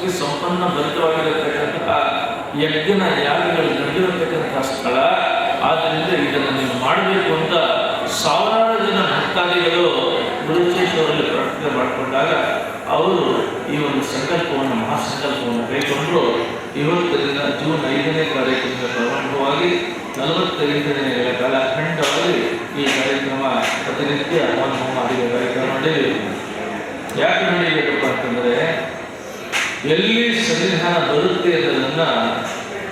ಭಕ್ತಿ ಸಂಪನ್ನ ಭರಿತವಾಗಿರತಕ್ಕಂತಹ ಯಜ್ಞ ಯಾಗಗಳು ನಡೆದಿರತಕ್ಕಂತಹ ಸ್ಥಳ. ಆದ್ದರಿಂದ ಇದನ್ನು ನೀವು ಮಾಡಬೇಕು ಅಂತ ಸಾವಿರಾರು ಜನ ಭಕ್ತಾದಿಗಳು ಗುರುಚೇಶ್ವರಲ್ಲಿ ಪ್ರಾರ್ಥನೆ ಮಾಡಿಕೊಂಡಾಗ ಅವರು ಈ ಒಂದು ಸಂಕಲ್ಪವನ್ನು ಮಹಾಸಂಕಲ್ಪವನ್ನು ಕೈಗೊಂಡು ಇವತ್ತರಿಂದ ಜೂನ್ 5ನೇ ತಾರೀಕಿನಿಂದ ಪ್ರಾರಂಭವಾಗಿ 45 ದಿನಗಳ ಕಾಲ ಅಖಂಡವಾಗಿ ಈ ಕಾರ್ಯಕ್ರಮ ಪ್ರತಿನಿತ್ಯ ಹೋಮ ಅಡಿಗೆ ಕಾರ್ಯಕ್ರಮ ನಡೆಯಬೇಕು. ಯಾಕೆ ನಡೆಯಬೇಕಪ್ಪ ಅಂತಂದರೆ ಎಲ್ಲಿ ಸನ್ನಿಧಾನ ಬರುತ್ತೆ ಅನ್ನೋದನ್ನು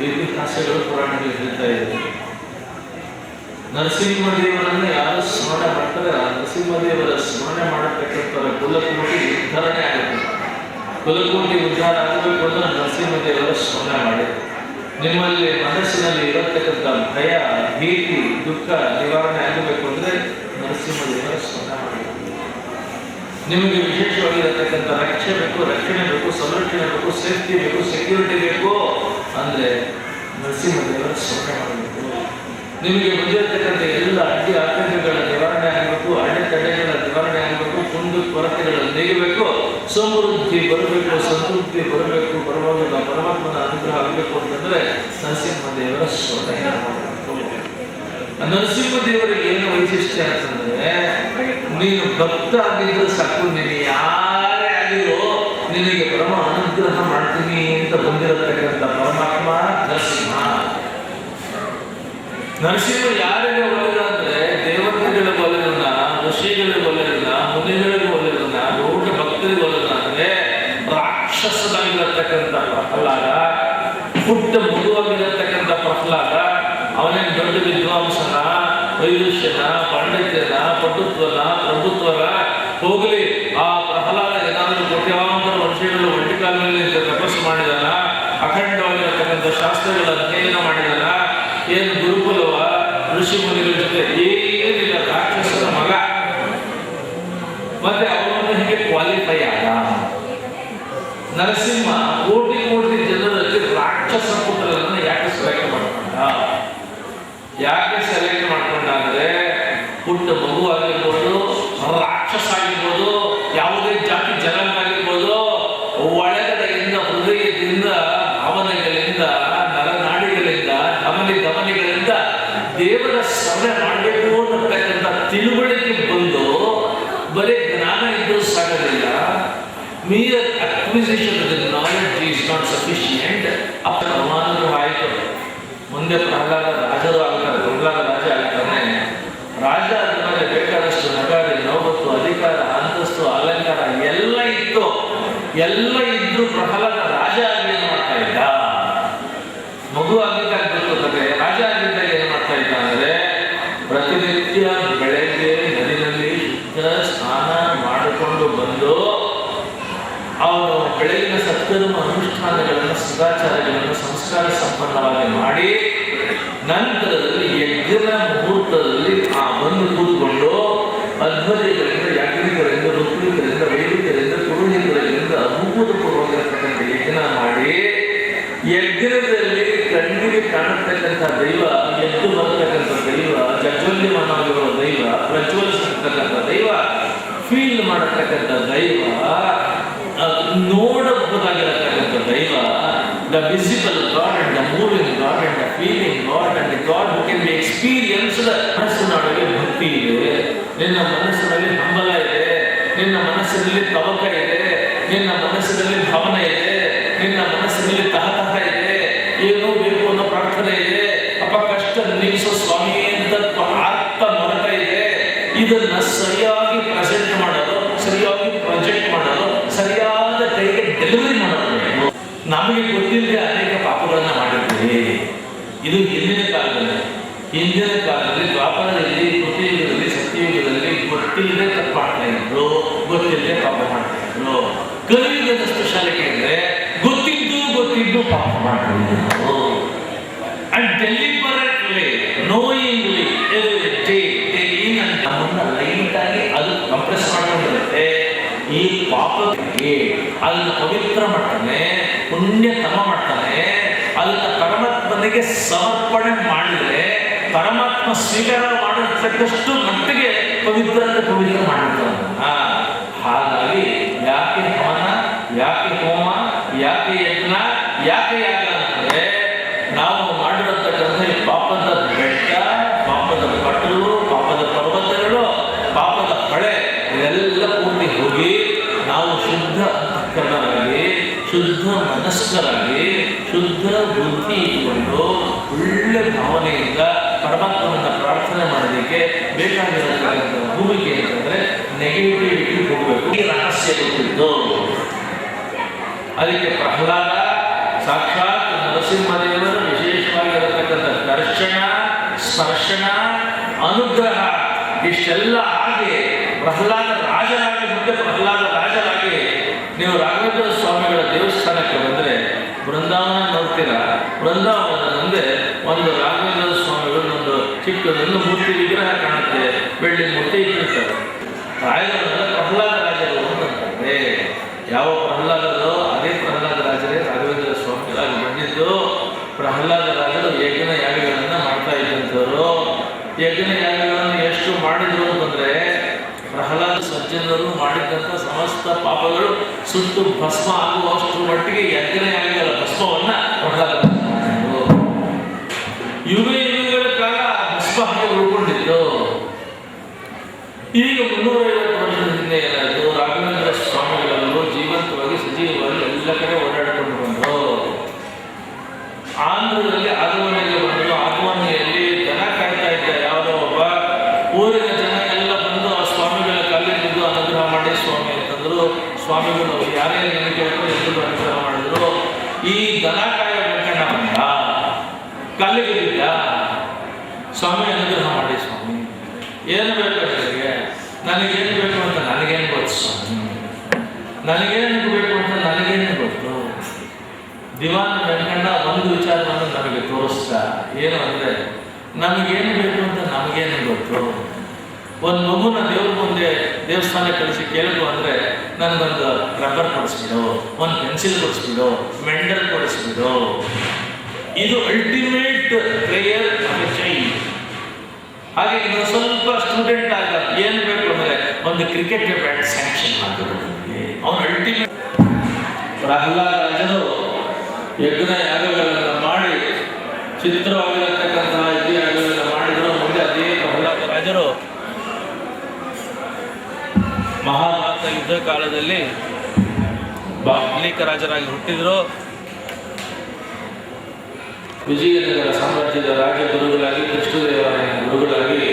ಇತಿಹಾಸಗಳು ಪುರಾಣಗಳು ಹೇಳ್ತಾ ಇದೆ. ನರಸಿಂಹದೇವರನ್ನು ಯಾರು ಸ್ಮರಣೆ ಮಾಡ್ತಾರೆ, ನರಸಿಂಹದೇವರ ಸ್ಮರಣೆ ಮಾಡತಕ್ಕಂಥವರ ಕುಲಕೋಟಿ ಉದ್ಧಾರಣೆ ಆಗುತ್ತೆ. ಕುಲಕೋಟಿ ಉದ್ಧಾರ ಆಗಬೇಕು ಅಂದ್ರೆ ನರಸಿಂಹದೇವರ ಸ್ಮರಣೆ ಮಾಡಿ. ನಿಮ್ಮಲ್ಲಿ ಮನಸ್ಸಿನಲ್ಲಿ ಇರತಕ್ಕಂಥ ಭಯ, ಭೀತಿ, ದುಃಖ ನಿವಾರಣೆ ಆಗಬೇಕು ಅಂದರೆ ನರಸಿಂಹದೇವರ ಸ್ಮರಣೆ ಮಾಡಬೇಕು. ನಿಮಗೆ ವಿಶೇಷವಾಗಿರತಕ್ಕಂಥ ರಕ್ಷಣೆ ಬೇಕು, ಸಂರಕ್ಷಣೆ ಬೇಕು, ಸೇಫ್ಟಿ ಬೇಕು, ಸೆಕ್ಯೂರಿಟಿ ಬೇಕು ಅಂದರೆ ನರಸಿಂಹದೇವರ ಸ್ಮರಣೆ ಮಾಡಬೇಕು. ನಿಮಗೆ ಬಂದಿರತಕ್ಕಂಥ ಎಲ್ಲ ಅಡ್ಡಿ ಆತಂಕಗಳ ನಿವಾರಣೆ ಆಗಬೇಕು, ಅಡೆತಡೆಗಳ ನಿವಾರಣೆ ಆಗಬೇಕು, ಕುಂದು ಕೊರತೆಗಳನ್ನು ನೀಗಬೇಕು, ಸಮೃದ್ಧಿ ಬರಬೇಕು, ಸಂತೃಪ್ತಿ ಬರಬೇಕು, ಬರುವಾಗ ಪರಮಾತ್ಮನ ಅನುಗ್ರಹ ಆಗಬೇಕು ಅಂತಂದ್ರೆ ನರಸಿಂಹದೇವರ ಸ್ಮರಣೆ ಮಾಡಬೇಕು. ನರಸಿಂಹದೇವರಿಗೆ ಏನು ವೈಶಿಷ್ಟ್ಯ ಅಂತಂದ್ರೆ ನೀನು ಭಕ್ತ ಆಗಿದ್ರು ಸಾಕು, ನೀನು ಯಾರೇ ಆಗಿರೋ ನಿನಗೆ ಪರಮ ಅನುಗ್ರಹ ಮಾಡ್ತೀನಿ ಅಂತ ಬಂದಿರತಕ್ಕಂಥ ಪರಮಾತ್ಮ ನರಸಿಂಹ. ನರಸಿಂಹ ಯಾರಿಗೆ ಒಳ್ಳೆಯದ ಅಂದ್ರೆ ದೇವತೆಗಳಿಗೆ ಒಳ್ಳೆಯದನ್ನ, ಋಷಿಗಳಿಗೆ ಒಳ್ಳೆಯದನ್ನ, ಮುನಿಗಳಿಗೆ ಒಳ್ಳೆಯದನ್ನ, ದೊಡ್ಡ ಭಕ್ತರಿಗೆ ಒಳ್ಳೆಯದನ್ನ ಅಂದ್ರೆ ರಾಕ್ಷಸನಾಗಿರತಕ್ಕಂಥ ಪ್ರಹ್ಲಾದ, ಪುಟ್ಟ ಮಗುವಾಗಿರತಕ್ಕಂಥ ಪ್ರಹ್ಲಾದ, ಅವನೇನು ದೊಡ್ಡ ವಿದ್ವಾಂಸನ, ವೈದುಷ್ಯನ, ಪಾಂಡಿತ್ಯನ, ಪಟುತ್ವನ, ಪ್ರಭುತ್ವನ ಹೋಗಲಿ. ಆ ಪ್ರಹ್ಲಾದ ಏನಾದರೂ ಕೋಟ್ಯಾಂತರ ವರ್ಷಗಳು ಒಂಟಿಕಾಲದಲ್ಲಿ ತಪಸ್ಸು ಮಾಡಿದಾನ, ಅಖಂಡವಾಗಿರತಕ್ಕಂಥ ಶಾಸ್ತ್ರಗಳ ಅಧ್ಯಯನ ಮಾಡಿದಾನ, ಏನು ಗುರುಕುಲವ, ಋಷಿ ಮುನಿಗಳ ಜೊತೆ ಏನಿಲ್ಲ, ರಾಕ್ಷಸನ ಮಗ. ಮತ್ತೆ ಅವನನ್ನು ಹೀಗೆ ಕ್ವಾಲಿಫೈ ಆದ. ನರಸಿಂಹ ಕೋಟಿ ಕೋಟಿ ಜನರಲ್ಲಿ ರಾಕ್ಷಸ ಪುತ್ರರನ್ನು ಯಾಕೆ ಸೆಲೆಕ್ಟ್ ಮಾಡ್ಕೊಂಡ? ಯಾಕೆ ಸೆಲೆಕ್ಟ್ ಮಾಡ್ಕೊಂಡ ಅಂದ್ರೆ ಪುಟ್ಟ ಮಗು ಆಗಿರ್ಬೋದು, ರಾಕ್ಷಸ ಆಗಿರ್ಬೋದು, ಯಾವುದೇ ಜಾತಿ ಜನಾಂಗ ಒಳಗಡೆಯಿಂದ, ಹೃದಯದಿಂದ, ಭಾವನೆಗಳಿಂದ, ನರನಾಡಿಗಳಿಂದ, ಗಮನಿಗಳಿಂದ ದೇವರ ಸ್ಮರಣೆ ಮಾಡಬೇಕು ಅನ್ನತಕ್ಕಂಥ ತಿಳುವಳಿಕೆ ಬಂದು ಬರೀ ಜ್ಞಾನ ಇದ್ದು ಸಾಗೋದಿಲ್ಲ. mere acquisition of the knowledge is not sufficient. ಅವಮಾನಗಳು ಆಯಿತು. ಮುಂದೆ ಪ್ರಹ್ಲಾದ ರಾಜರು ಆಗ್ತಾರೆ, ಪ್ರಹ್ಲಾದ ರಾಜ ಆಗ್ತಾನೆ. ರಾಜ ಆದ್ಮೇಲೆ ಬೇಕಾದಷ್ಟು ನಗಾರಿ, ನೌಬತ್ತು, ಅಧಿಕಾರ, ಅಂತಸ್ತು, ಅಲಂಕಾರ ಎಲ್ಲ ಇತ್ತು. ಎಲ್ಲ ಇದ್ದು ಪ್ರಹ್ಲಾದ ರಾಜ ಆಗಿ ಏನು ಮಾಡ್ತಾ ಇದ್ದ? ಮಗು ಆಗಿದ್ದಾಗ ಗೊತ್ತದೆ. ರಾಜ ಆಗಿದ್ದಾಗ ಏನು ಮಾಡ್ತಾ ಇದ್ದ ಅಂದ್ರೆ ಪ್ರತಿನಿತ್ಯ ಬೆಳಗ್ಗೆ ನದಿನಲ್ಲಿ ಶುದ್ಧ ಸ್ನಾನ ಮಾಡಿಕೊಂಡು ಬಂದು ಅವನು ಬೆಳಗಿನ ಸತ್ಕರ್ಮ ಅನುಷ್ಠಾನಗಳನ್ನು, ಸದಾಚಾರಗಳನ್ನು ಸಂಸ್ಕಾರ ಸಂಪನ್ನವಾಗಿ ಮಾಡಿ ನಂತರದಲ್ಲಿ ಯಜ್ಞದ ಮುಹೂರ್ತದಲ್ಲಿ ಬಂದು ಕೂತ್ಕೊಂಡು ಅಧ್ವರ್ಯಗಳಿಂದ, ಯಾಜ್ಞಿಕರಿಂದ, ಋತ್ವಿಕರಿಂದ, ವೈದಿಕರಿಂದ, ಪುರೋಹಿತರಿಂದ ಅಭೂತಪೂರ್ವವಾಗಿರತಕ್ಕಂಥ ಯಜ್ಞ ಮಾಡಿ ಯಜ್ಞದಲ್ಲಿ ಕಣ್ಣಿಗೆ ಕಾಣತಕ್ಕಂಥ ದೈವ, ಎದ್ದು ಬರತಕ್ಕಂಥ ದೈವ, ಜಜ್ವಲ್ಯಮಾನವಾಗಿರುವ ದೈವ, ಪ್ರಜ್ವಲಿಸತಕ್ಕಂಥ ದೈವ, ಫೀಲ್ ಮಾಡತಕ್ಕಂಥ ದೈವ, ನೋಡಬಹುದಾಗಿರತಕ್ಕಂಥ ದೈವ, the visible God and the moving God and the feeling God and the God who can be experienced. ಮನಸ್ಸಿನೊಳಗೆ ಭಕ್ತಿ ಇದೆ, ನಿನ್ನ ಮನಸ್ಸಿನಲ್ಲಿ ಹಂಬಲ ಇದೆ, ನಿನ್ನ ಮನಸ್ಸಿನಲ್ಲಿ ತವಕ ಇದೆ, ನಿನ್ನ ಮನಸ್ಸಿನಲ್ಲಿ ಭಾವನೆ ಇದೆ, ನಿನ್ನ ಮನಸ್ಸಿನಲ್ಲಿ ತಹತಹ ಇದೆ, ಏನೋ ಬೇಕು ಅನ್ನೋ ಪ್ರಾರ್ಥನೆ ಇದೆ, ಅಪ್ಪ ಕಷ್ಟ ನಿಲ್ಲಿಸೋ ಸ್ವಾಮಿ ಅಂತ ಆರ್ಥ ಮರತ ಇದೆ. ಇದನ್ನ ಸರಿಯಾಗಿ ಪ್ರೆಸೆಂಟ್ ಮಾಡೋದು, ಸರಿಯಾಗಿ ಪ್ರೊಜೆಕ್ಟ್ ಮಾಡೋದು, ಸರಿಯಾದ ಕೈಗೆ ಡೆಲಿವರಿ ಮಾಡೋದು. ನಮಗೆ ಗೊತ್ತಿಲ್ಲದೆ ಅನೇಕ ಪಾಪಗಳನ್ನ ಮಾಡಿರ್ತೀವಿ. ಇದು ಹಿಂದಿನ ಕಾಲದಲ್ಲಿ ದ್ವಾಪರದಲ್ಲಿ, ಕೃತಿಯುಗದಲ್ಲಿ, ಸತ್ಯಯುಗದಲ್ಲಿ ಗೊತ್ತಿಲ್ಲದೆ ತಪ್ಪು ಮಾಡ್ತಾ ಇದ್ರು, ಗೊತ್ತಿಲ್ಲದೆ ಪಾಪ ಮಾಡ್ತಾ ಇದ್ರು. ಕಲಿಯುಗದ ಸ್ಪೆಷಾಲಿಟಿ ಅಂದ್ರೆ ಗೊತ್ತಿದ್ದು ಪಾಪ ಮಾಡ್ತಿದ್ರು. And deliberately, knowingly, every day in ಅಂತ ನಮ್ಮನ್ನ ಲೈಟ್ ಆಗಿ ಅದು ಕಂಪ್ರೆಸ್ ಮಾಡ್ಕೊಂಡಿರುತ್ತೆ. ಈ ಪಾಪಕ್ಕೆ ಅದನ್ನು ಪವಿತ್ರ ಮಾಡ್ತಾನೆ, ಪುಣ್ಯತಮ ಮಾಡ್ತಾನೆ. ಅದನ್ನ ಪರಮಾತ್ಮನಿಗೆ ಸಮರ್ಪಣೆ ಮಾಡಿದ್ರೆ ಪರಮಾತ್ಮ ಸ್ವೀಕಾರ ಮಾಡತಕ್ಕಷ್ಟು ಮಟ್ಟಿಗೆ ಪವಿತ್ರ ಮಾಡಿರ್ತಾನೆ. ಹಾಗಾಗಿ ಯಾಕೆ ಹವನ, ಯಾಕೆ ಹೋಮ, ಯಾಕೆ ಯಜ್ಞ, ಯಾಕೆ ಯಾಗ ಅಂತಂದ್ರೆ ನಾವು ಮಾಡಿರತಕ್ಕಂಥ ಈ ಪಾಪದ ಬೆಟ್ಟ, ಪಾಪದ ಪಟ್ಟರು, ಪಾಪದ ಪರ್ವತಗಳು, ಪಾಪದ ಹೊಳೆ ಇದೆಲ್ಲ ಪೂರ್ತಿ ಹೋಗಿ ನಾವು ಶುದ್ಧ ಅಂತಃಕರಣರಾಗಿ, ಶುದ್ಧ ಮನಸ್ಕರಾಗಿ, ಶುದ್ಧ ಬುದ್ಧಿ ಇಟ್ಟುಕೊಂಡು ಒಳ್ಳೆ ಭಾವನೆಯಿಂದ ಪರಮಾತ್ಮನನ್ನ ಪ್ರಾರ್ಥನೆ ಮಾಡೋದಕ್ಕೆ ಬೇಕಾಗಿರತಕ್ಕಂಥ ಭೂಮಿಕೆ ಅಂತಂದ್ರೆ ನೆಗೆಟಿವಿಟಿ ಹೋಗಬೇಕು. ಈ ರಹಸ್ಯ ಗೊತ್ತಿದ್ದು ಅದಕ್ಕೆ ಪ್ರಹ್ಲಾದ ಸಾಕ್ಷಾತ್ ನರಸಿಂಹದೇವರು ವಿಶೇಷವಾಗಿರತಕ್ಕಂಥ ದರ್ಶನ, ಸ್ಪರ್ಶನ, ಅನುಗ್ರಹ ಇಷ್ಟೆಲ್ಲ ಆಗಿ ಪ್ರಹ್ಲಾದ ರಾಜರಾಗಿ, ಮುಂದೆ ಪ್ರಹ್ಲಾದ ರಾಜರಾಗಿ ನೀವು ರಾಘವೇಂದ್ರ ಸ್ವಾಮಿಗಳ ದೇವಸ್ಥಾನಕ್ಕೆ ಬಂದರೆ ಬೃಂದಾವನ ನೋಡ್ತೀರಾ. ಬೃಂದಾವನದ ಮುಂದೆ ಒಂದು ರಾಘವೇಂದ್ರ ಸ್ವಾಮಿಗಳು ಒಂದು ಚಿಕ್ಕದೊಂದು ಮೂರ್ತಿ ವಿಗ್ರಹ ಕಾಣುತ್ತೆ, ಬೆಳ್ಳಿ ಮೂರ್ತಿ ಇಟ್ಟಿರ್ತಾರೆ. ರಾಯರನ್ನೆಲ್ಲ ಪ್ರಹ್ಲಾದ ರಾಜರು ಅಂತಂತಾರೆ. ಯಾವ ಪ್ರಹ್ಲಾದರೋ ಅದೇ ಪ್ರಹ್ಲಾದ ರಾಜರೇ ರಾಘವೇಂದ್ರ ಸ್ವಾಮಿಗಳಾಗಿ ಬಂದಿದ್ದು. ಪ್ರಹ್ಲಾದ ರಾಜರು ಯಜ್ಞ ಯಾಗಗಳನ್ನು ಮಾಡ್ತಾ ಇದ್ದಂಥವರು. ಯಜ್ಞ ಯಾಗಗಳನ್ನು ಎಷ್ಟು ಮಾಡಿದ್ರು ಅಂತಂದ್ರೆ ಪ್ರಹ್ಲಾದ ಸಜ್ಜನರು ಮಾಡಿದಂಥ ಸಮಸ್ತ ಪಾಪಗಳು ಸುಟ್ಟು ಭಸ್ಮ ಆಗುವಷ್ಟು ಮಟ್ಟಿಗೆ ಯಜ್ಞ ಯಾಗಗಳ ಭಸ್ಮವನ್ನ ಪ್ರಹ್ಲಾದ ಮಾಡಿದ್ರು. ಯುಗಗಳ ಕಾಲ ಭಸ್ಮ ಹಾಗೆ ಉಳ್ಕೊಂಡಿದ್ದು. ಈಗ 350 ವರ್ಷದ ಹಿಂದೆ ಏನಾಯಿತು, ರಾಘವೇಂದ್ರ ಸ್ವಾಮಿಗಳವರು ಜೀವಂತವಾಗಿ ಸಜೀವವಾಗಿ ಎಲ್ಲ ಕಡೆ ಓಡಾಡಿಕೊಂಡು ಬಂದರು. ಆಂಧ್ರದಲ್ಲಿ ಆಗಮನೆಗೆ ಬಂದರು. ಆಗಮನೆಯಲ್ಲಿ ಜನ ಕಾಯ್ತಾ ಇದ್ದ ಯಾವುದೋ ಒಬ್ಬ ಊರಿನ ಜನ ಎಲ್ಲ ಬಂದು ಆ ಸ್ವಾಮಿಗಳ ಕಾಲಿದ್ದು ಅನುಗ್ರಹ ಮಾಡಿ ಸ್ವಾಮಿ ಅಂತಂದ್ರು. ಸ್ವಾಮಿಗಳು ಯಾರೇ ನೆನೆ ಕೇಳಿದ್ರು ಎಲ್ಲರೂ ಅನುಗ್ರಹ ಮಾಡಿದ್ರು. ಈ ದನ ಕಾಯ ವೆಂಕಣ್ಣ ಬಂದ, ಕಾಲಿಗೆ ಬಿದ್ದ, ಸ್ವಾಮಿ ಅನುಗ್ರಹ ಮಾಡಿ ಸ್ವಾಮಿ, ಏನು ಬೇಕು ನನಗೆ, ನನಗೇನು ಬೇಕು ಅಂತ ನನಗೇನು ಗೊತ್ತು ಸ್ವಾಮಿ, ನನಗೇನು ಬೇಕು ಅಂತ ನನಗೇನು ಗೊತ್ತು. ದಿವಾನ ವೆಂಕಣ್ಣ ಒಂದು ವಿಚಾರವನ್ನು ನಮಗೆ ತೋರಿಸ್ತಾ, ಏನು ಅಂದರೆ ನಮಗೇನು ಬೇಕು ಅಂತ ನಮಗೇನು ಗೊತ್ತು. ಒಂದು ಮಗುನ ದೇವ್ರ ಮುಂದೆ ದೇವಸ್ಥಾನ ಕಳಿಸಿ ಕೇಳಿದ್ರು ಅಂದರೆ ನನಗೊಂದು ರಬ್ಬರ್ ಕೊಡಿಸ್ಬಿಡು, ಒಂದು ಪೆನ್ಸಿಲ್ ಕೊಡಿಸ್ಬಿಡು, ಮೆಂಡಲ್ ಕೊಡಿಸ್ಬಿಡು. ಇದು ultimate prayer of A child. ಹಾಗೆ ಇನ್ನು ಸ್ವಲ್ಪ ಸ್ಟೂಡೆಂಟ್ ಆಗ ಏನು ಬೇಕು ಅಂದರೆ ಒಂದು ಕ್ರಿಕೆಟ್ ಬ್ಯಾಟ್ ಸ್ಯಾಂಕ್ಷನ್ ಮಾಡಿದ್ರು. ಅವನು ಅಲ್ಟಿಮೇಟ್. ಪ್ರಹ್ಲಾದ ರಾಜರು ಯಜ್ಞ ಯಾಗಗಳನ್ನು ಮಾಡಿ ಚಿತ್ರವಾಗಿರತಕ್ಕಂತಹ ಯಜ್ಞ ಯಾಗಗಳನ್ನು ಮಾಡಿದ್ರು. ಮುಂದೆ ಅದೇ ಪ್ರಹ್ಲಾದ ರಾಜರು ಮಹಾಭಾರತ ಯುದ್ಧ ಕಾಲದಲ್ಲಿ ಬಾಗ್ಲಿಕ ರಾಜರಾಗಿ ಹುಟ್ಟಿದ್ರು. ವಿಜಯನಗರ ಸಾಮ್ರಾಜ್ಯದ ರಾಜ ಗುರುಗಳಾಗಿ, ಕೃಷ್ಣದೇವರಾಯನ ಗುರುಗಳಾಗಿ